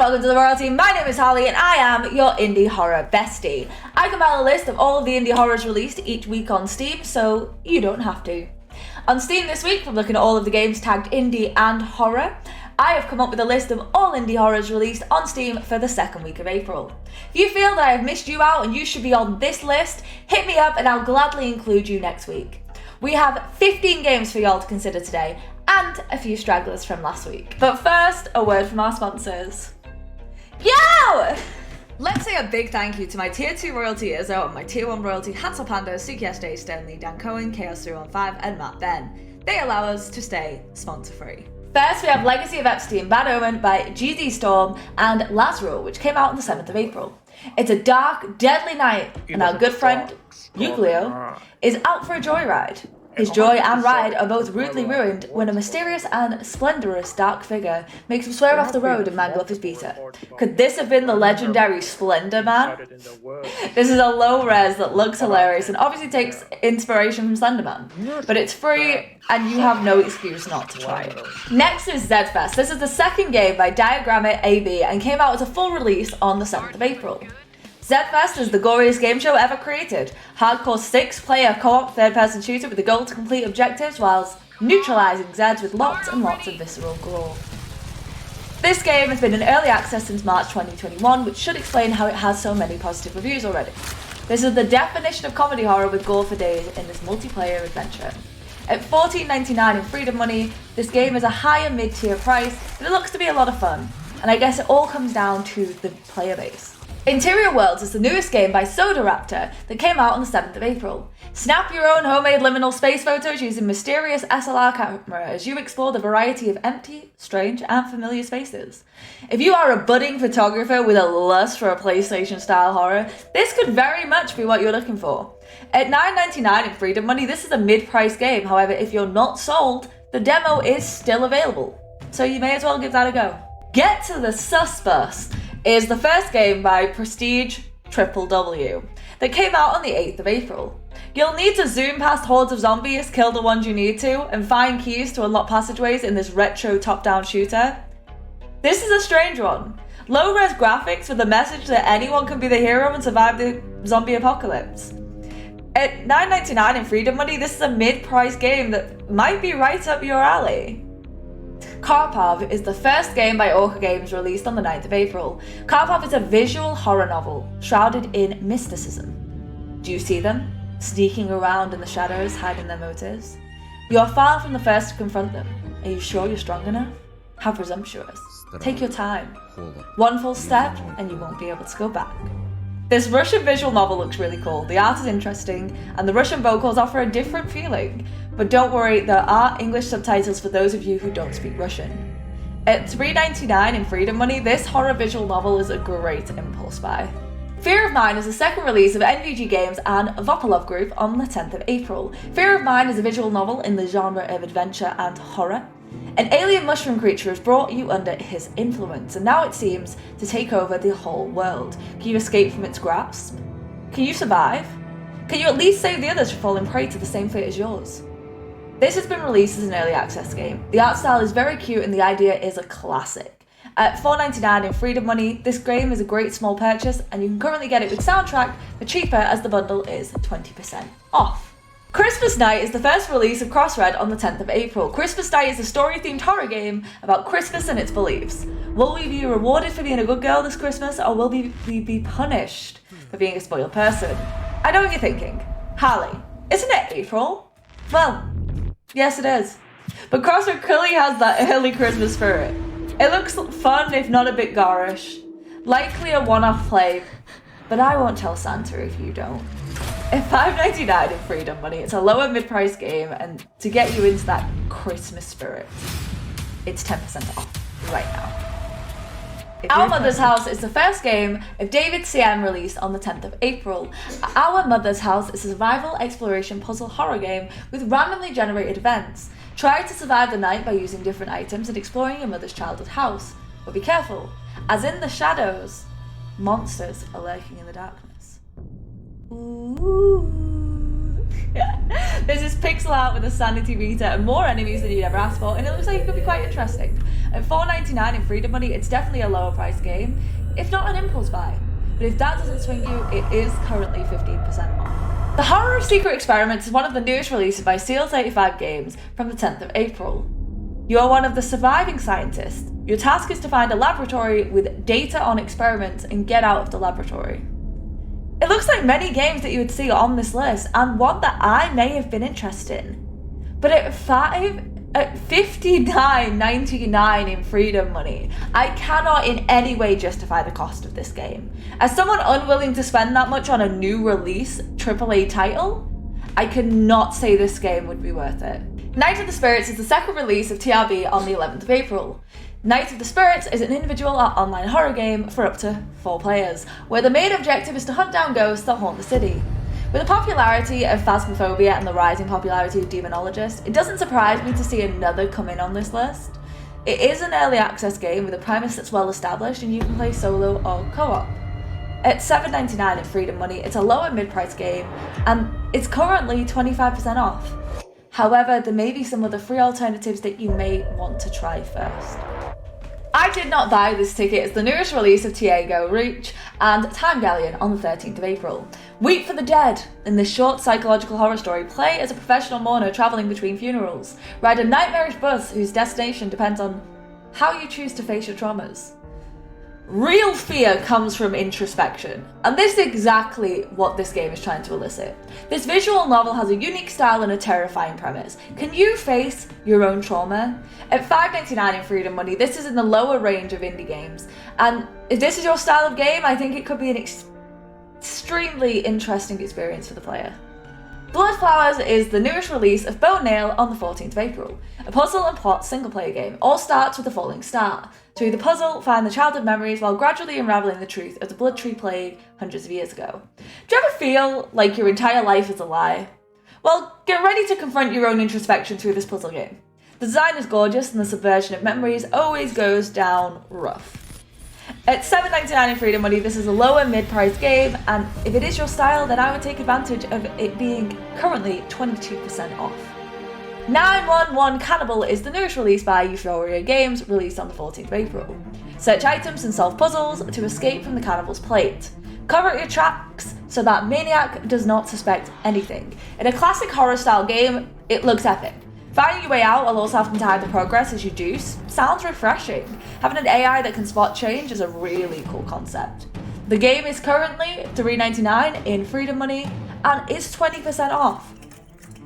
welcome to the royalty. My name is Harley and I am your indie horror bestie. I compile a list of all of the indie horrors released each week on Steam, so you don't have to. On Steam this week, from looking at all of the games tagged indie and horror, I have come up with a list of all indie horrors released on Steam for the second week of April. If you feel that I have missed you out and you should be on this list, hit me up and I'll gladly include you next week. We have 15 games for y'all to consider today, and a few stragglers from last week. But first, a word from our sponsors. Yo! Let's say a big thank you to my Tier 2 royalty Izzo and my Tier 1 royalty Hansel Panda, Suki SJ, Stanley, Dan Cohen, Chaos315 and Matt Ben. They allow us to stay sponsor-free. First, we have Legacy of Epstein, Bad Omen by GZ Storm and Lazarus, which came out on the 7th of April. It's a dark, deadly night, and our good friend, Euglio, is out for a joyride. His joy and ride are both rudely ruined when a mysterious and splendorous dark figure makes him swear off the road and mangle up his beater. Could this have been the legendary Splendor Man? This is a low res that looks hilarious and obviously takes inspiration from Slenderman, but it's free and you have no excuse not to try it. Next is Zedfest. This is the second game by Diagrammit AB and came out as a full release on the 7th of April. Zedfest is the goriest game show ever created. Hardcore 6-player co-op third-person shooter with the goal to complete objectives whilst neutralising Zeds with lots and lots of visceral gore. This game has been in early access since March 2021, which should explain how it has so many positive reviews already. This is the definition of comedy horror with gore for days in this multiplayer adventure. At $14.99 in Freedom Money, this game is a higher mid-tier price, but it looks to be a lot of fun, and I guess it all comes down to the player base. Interior Worlds is the newest game by Soda Raptor that came out on the 7th of April. Snap your own homemade liminal space photos using mysterious SLR camera as you explore the variety of empty, strange, and familiar spaces. If you are a budding photographer with a lust for a PlayStation-style horror, this could very much be what you're looking for. At $9.99 in Freedom Money, this is a mid-price game. However, if you're not sold, the demo is still available, so you may as well give that a go. Get to the Suspus is the first game by Prestige Triple W that came out on the 8th of April. You'll need to zoom past hordes of zombies, kill the ones you need to, and find keys to unlock passageways in this retro top-down shooter. This is a strange one. Low-res graphics with the message that anyone can be the hero and survive the zombie apocalypse. At $9.99 in Freedom Money, this is a mid-price game that might be right up your alley. Karpov is the first game by Orca Games released on the 9th of April. Karpov is a visual horror novel shrouded in mysticism. Do you see them? Sneaking around in the shadows, hiding their motives? You're far from the first to confront them. Are you sure you're strong enough? How presumptuous. Take your time. One full step and you won't be able to go back. This Russian visual novel looks really cool. The art is interesting and the Russian vocals offer a different feeling. But don't worry, there are English subtitles for those of you who don't speak Russian. At $3.99 in Freedom Money, this horror visual novel is a great impulse buy. Fear of Mine is the second release of NVG Games and Vopilov Group on the 10th of April. Fear of Mine is a visual novel in the genre of adventure and horror. An alien mushroom creature has brought you under his influence, and now it seems to take over the whole world. Can you escape from its grasp? Can you survive? Can you at least save the others from falling prey to the same fate as yours? This has been released as an early access game. The art style is very cute and the idea is a classic. At $4.99 in Freedom Money, this game is a great small purchase and you can currently get it with soundtrack for cheaper as the bundle is 20% off. Christmas Night is the first release of Crossred on the 10th of April. Christmas Night is a story-themed horror game about Christmas and its beliefs. Will we be rewarded for being a good girl this Christmas or will we be punished for being a spoiled person? I know what you're thinking. Harley, isn't it April? Well, yes it is. But Crossred clearly has that early Christmas spirit. It looks fun if not a bit garish. Likely a one-off play, but I won't tell Santa if you don't. At $5.99 in Freedom Money, it's a lower mid-price game and to get you into that Christmas spirit, it's 10% off right now. Our Mother's House is the first game of David CM released on the 10th of April. Our Mother's House is a survival exploration puzzle horror game with randomly generated events. Try to survive the night by using different items and exploring your mother's childhood house. But be careful, as in the shadows, monsters are lurking in the darkness. Ooh. There's this pixel art with a sanity meter and more enemies than you'd ever asked for, and it looks like it could be quite interesting. At $4.99 in Freedom Money, it's definitely a lower price game, if not an impulse buy. But if that doesn't swing you, it is currently 15% off. The Horror of Secret Experiments is one of the newest releases by Seal 35 Games from the 10th of April. You are one of the surviving scientists. Your task is to find a laboratory with data on experiments and get out of the laboratory. It looks like many games that you would see on this list, and one that I may have been interested in. But at $59.99 in Freedom Money, I cannot in any way justify the cost of this game. As someone unwilling to spend that much on a new release AAA title, I cannot say this game would be worth it. Night of the Spirits is the second release of TRB on the 11th of April. Night of the Spirits is an individual or online horror game for up to 4 players, where the main objective is to hunt down ghosts that haunt the city. With the popularity of Phasmophobia and the rising popularity of Demonologist, it doesn't surprise me to see another come in on this list. It is an early access game with a premise that's well established, and you can play solo or co-op. At $7.99 in Freedom Money, it's a lower mid-price game, and it's currently 25% off. However, there may be some other free alternatives that you may want to try first. I did not buy this ticket as the newest release of Tiago Reach and Time Galleon on the 13th of April. Weep for the Dead. In this short psychological horror story, play as a professional mourner travelling between funerals. Ride a nightmarish bus whose destination depends on how you choose to face your traumas. Real fear comes from introspection, and this is exactly what this game is trying to elicit. This visual novel has a unique style and a terrifying premise. Can you face your own trauma? At $5.99 in Freedom Money, this is in the lower range of indie games, and if this is your style of game, I think it could be an extremely interesting experience for the player. Bloodflowers is the newest release of Bone Nail on the 14th of April. A puzzle and plot single-player game. All starts with a falling star. Through the puzzle, find the childhood memories while gradually unraveling the truth of the Blood Tree Plague hundreds of years ago. Do you ever feel like your entire life is a lie? Well, get ready to confront your own introspection through this puzzle game. The design is gorgeous and the subversion of memories always goes down rough. At $7.99 in Freedom Money, this is a lower mid-priced game, and if it is your style, then I would take advantage of it being currently 22% off. 911 Cannibal is the newest release by Euphoria Games, released on the 14th of April. Search items and solve puzzles to escape from the cannibal's plate. Cover your tracks so that Maniac does not suspect anything. In a classic horror-style game, it looks epic. Finding your way out while also having to hide the progress as you do sounds refreshing. Having an AI that can spot change is a really cool concept. The game is currently $3.99 in Freedom Money and is 20% off.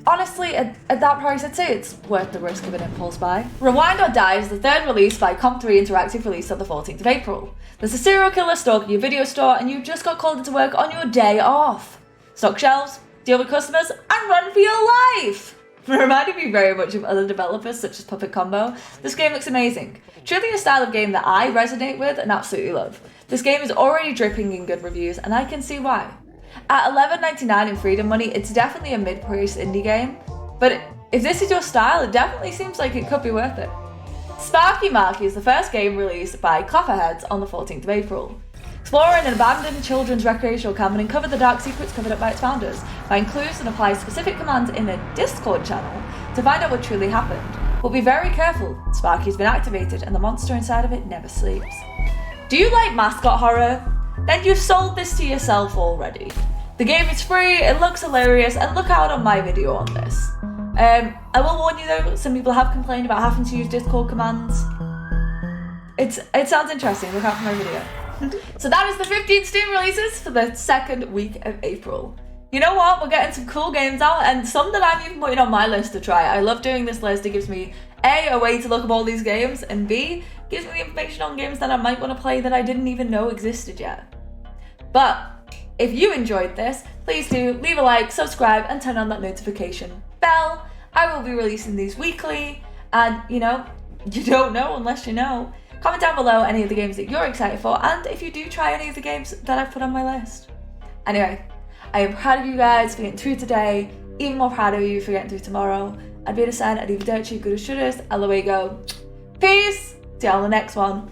Honestly, at that price, I'd say it's worth the risk of an impulse buy. Rewind or Die is the third release by Comp3 Interactive, released on the 14th of April. There's a serial killer stalking your video store and you just got called into work on your day off. Stock shelves, deal with customers, and run for your life! Reminding me very much of other developers such as Puppet Combo, this game looks amazing. Truly a style of game that I resonate with and absolutely love. This game is already dripping in good reviews and I can see why. At $11.99 in Freedom Money, it's definitely a mid-price indie game, but if this is your style, it definitely seems like it could be worth it. Sparky Marky is the first game released by Copperheads on the 14th of April. Explore an abandoned children's recreational camp and uncover the dark secrets covered up by its founders. Find clues and apply specific commands in a Discord channel to find out what truly happened. But be very careful, Sparky's been activated and the monster inside of it never sleeps. Do you like mascot horror? Then you've sold this to yourself already. The game is free, it looks hilarious, and look out on my video on this. I will warn you though, some people have complained about having to use Discord commands. It sounds interesting, look out for my video. So that is the 15 Steam releases for the second week of April. You know what, we're getting some cool games out and some that I'm even putting on my list to try. I love doing this list, it gives me A, a way to look up all these games, and B, gives me the information on games that I might want to play that I didn't even know existed yet. But if you enjoyed this, please do leave a like, subscribe, and turn on that notification bell. I will be releasing these weekly, and you know, you don't know unless you know. Comment down below any of the games that you're excited for, and if you do try any of the games that I've put on my list. Anyway, I am proud of you guys for getting through today, even more proud of you for getting through tomorrow. I'd be a sign, I'd leave dirt, good as should, and away go. Peace! See you on the next one.